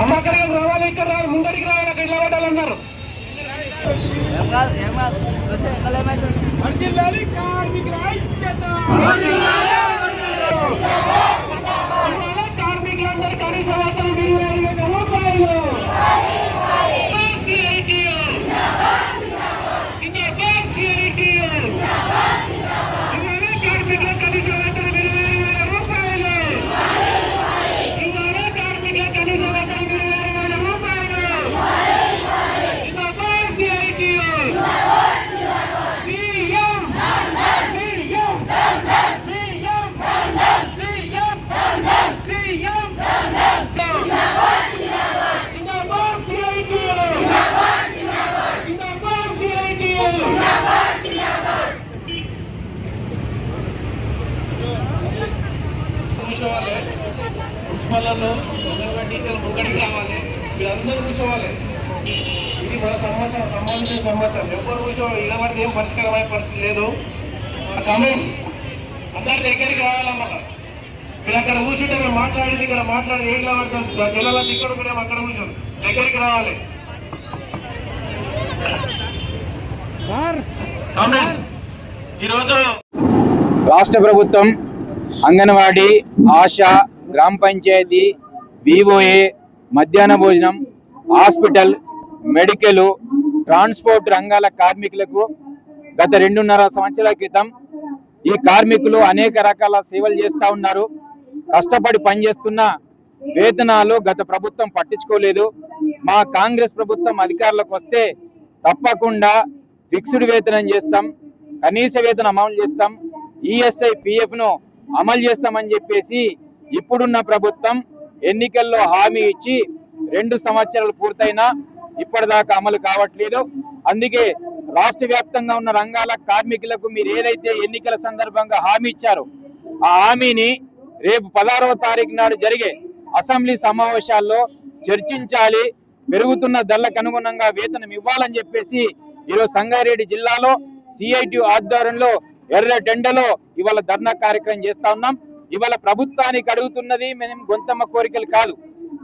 అమ్మ అక్కడికి రావాలి, ఇక్కడ రావాలి, ముందడికి రావాలి, అక్కడ ఇలా పట్టాలన్నారు. కార్మికులందరూ కనీస వేతనం 25,000 రూపాయలు. కార్మికుల కనీస వేతనం 25,000 రూపాయలు. కార్మికుల కనీస వేతనం 25,000 రూపాయలు. కూర్చోవాలి, మున్సిపల్లో అంగన్వాడీ టీచర్లు ముంగడికి రావాలి, మీరందరూ కూర్చోవాలి. ఇది మన సంబంధించిన సమస్య. ఎవరు ఇలా పడితే ఏం పరిష్కారమయ్యే పరిస్థితి లేదు. కమిన్స్ అందరి దగ్గరికి రావాలన్నమాట. మీరు అక్కడ కూర్చుంటే మేము మాట్లాడేది ఇక్కడ మాట్లాడేది ఏం కావాలి, జనాల ఇక్కడ మేము అక్కడ కూర్చోండి, దగ్గరికి రావాలి. ఈరోజు రాష్ట్ర ప్రభుత్వం అంగన్వాడీ, ఆశా, గ్రామ పంచాయతీ, వివోఏ, మధ్యాహ్న భోజనం, హాస్పిటల్, మెడికల్, ట్రాన్స్పోర్ట్ రంగాల కార్మికులకు గత 2.5 సంవత్సరాల క్రితం ఈ కార్మికులు అనేక రకాల సేవలు చేస్తూ ఉన్నారు. కష్టపడి పనిచేస్తున్న వేతనాలు గత ప్రభుత్వం పట్టించుకోలేదు. మా కాంగ్రెస్ ప్రభుత్వం అధికారులకు వస్తే తప్పకుండా ఫిక్స్డ్ వేతనం చేస్తాం, కనీస వేతనం అమలు చేస్తాం, ఈఎస్ఐ పిఎఫ్ను అమలు చేస్తామని చెప్పేసి ఇప్పుడున్న ప్రభుత్వం ఎన్నికల్లో హామీ ఇచ్చి 2 సంవత్సరాలు పూర్తయినా ఇప్పటిదాకా అమలు కావట్లేదు. అందుకే రాష్ట్ర వ్యాప్తంగా ఉన్న రంగాల కార్మికులకు మీరు ఏదైతే ఎన్నికల సందర్భంగా హామీ ఇచ్చారో ఆ హామీని రేపు 16వ తారీఖు నాడు జరిగే అసెంబ్లీ సమావేశాల్లో చర్చించాలి. పెరుగుతున్న ధరలకు అనుగుణంగా వేతనం ఇవ్వాలని చెప్పేసి ఈరోజు సంగారెడ్డి జిల్లాలో సిఐటి ఆధ్వర్యంలో ఎర్రటెండలో ఇవాళ ధర్నా కార్యక్రమం చేస్తా ఉన్నాం. ఇవాళ ప్రభుత్వానికి అడుగుతున్నది మేము గొంతమ్మ కోరికలు కాదు.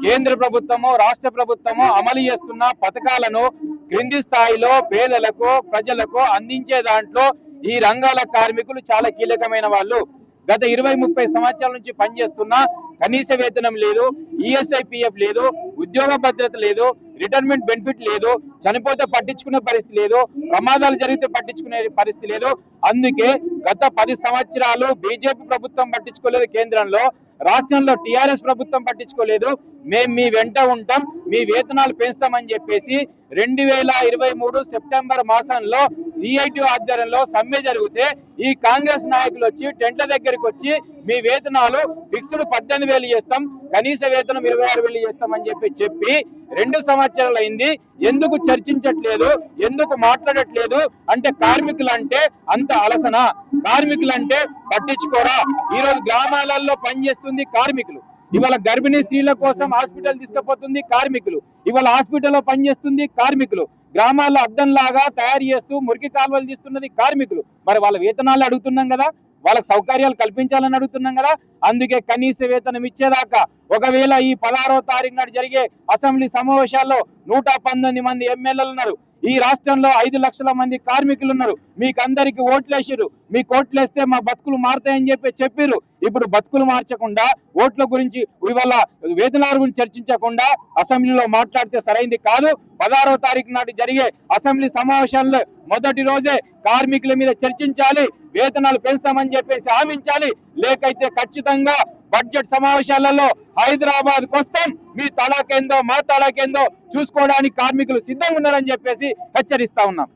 కేంద్ర ప్రభుత్వము, రాష్ట్ర ప్రభుత్వము అమలు చేస్తున్న పథకాలను క్రింది స్థాయిలో పేదలకు, ప్రజలకు అందించే దాంట్లో ఈ రంగాల కార్మికులు చాలా కీలకమైన వాళ్ళు. గత 20-30 సంవత్సరాల నుంచి పనిచేస్తున్నా కనీస వేతనం లేదు, ఈఎస్ఐ పిఎఫ్ లేదు, ఉద్యోగ భద్రత లేదు, రిటైర్మెంట్ బెనిఫిట్ లేదు, చనిపోతే పట్టించుకునే పరిస్థితి లేదు, ప్రమాదాలు జరిగితే పట్టించుకునే పరిస్థితి లేదు. అందుకే గత 10 సంవత్సరాలు బీజేపీ ప్రభుత్వం పట్టించుకోలేదు, కేంద్రంలో రాష్ట్రంలో టీఆర్ఎస్ ప్రభుత్వం పట్టించుకోలేదు. మేము మీ వెంట ఉంటాం, మీ వేతనాలు పెంచుతామని చెప్పేసి 2023 సెప్టెంబర్ మాసంలో సిఐటి ఆధ్వర్యంలో సమ్మె జరిగితే ఈ కాంగ్రెస్ నాయకులు వచ్చి టెంట్ల దగ్గరికి వచ్చి మీ వేతనాలు ఫిక్స్డ్ 18,000 చేస్తాం, కనీస వేతనం 26,000 చేస్తామని చెప్పి 2 సంవత్సరాలు అయింది. ఎందుకు చర్చించట్లేదు, ఎందుకు మాట్లాడట్లేదు అంటే కార్మికులు అంటే అంత అలసన, కార్మికులు అంటే పట్టించుకోరా. ఈరోజు గ్రామాలలో పనిచేస్తుంది కార్మికులు, ఇవాళ గర్భిణీ స్త్రీల కోసం హాస్పిటల్ తీసుకుపోతుంది కార్మికులు, ఇవాళ హాస్పిటల్లో పనిచేస్తుంది కార్మికులు, గ్రామాల్లో అద్దంలాగా తయారు చేస్తూ మురికి కాలువలు తీస్తున్నది కార్మికులు. మరి వాళ్ళ వేతనాలు అడుగుతున్నాం కదా, వాళ్ళకి సౌకర్యాలు కల్పించాలని అడుగుతున్నాం కదా. అందుకే కనీస వేతనం ఇచ్చేదాకా ఒకవేళ ఈ 16వ తారీఖు నాడు జరిగే అసెంబ్లీ సమావేశాల్లో 119 మంది ఎమ్మెల్యేలు ఉన్నారు. ఈ రాష్ట్రంలో 5 లక్షల మంది కార్మికులు ఉన్నారు. మీకు అందరికి ఓట్లేసారు, మీకు ఓట్లేస్తే మా బతుకులు మారుతాయని చెప్పారు. ఇప్పుడు బతుకులు మార్చకుండా ఓట్ల గురించి ఇవాళ వేతనాల గురించి చర్చించకుండా అసెంబ్లీలో మాట్లాడితే సరైంది కాదు. 16వ తారీఖు నాడు జరిగే అసెంబ్లీ సమావేశాల్లో మొదటి రోజే కార్మికుల మీద చర్చించాలి, వేతనాలు పెంచుతామని చెప్పేసి హామీంచాలి. లేకైతే ఖచ్చితంగా బడ్జెట్ సమావేశాలలో హైదరాబాద్కు వస్తాం, మీ తలాకేందో మా తలాకేందో చూసుకోవడానికి కార్మికులు సిద్ధంగా ఉన్నారని చెప్పేసి హెచ్చరిస్తా ఉన్నాం.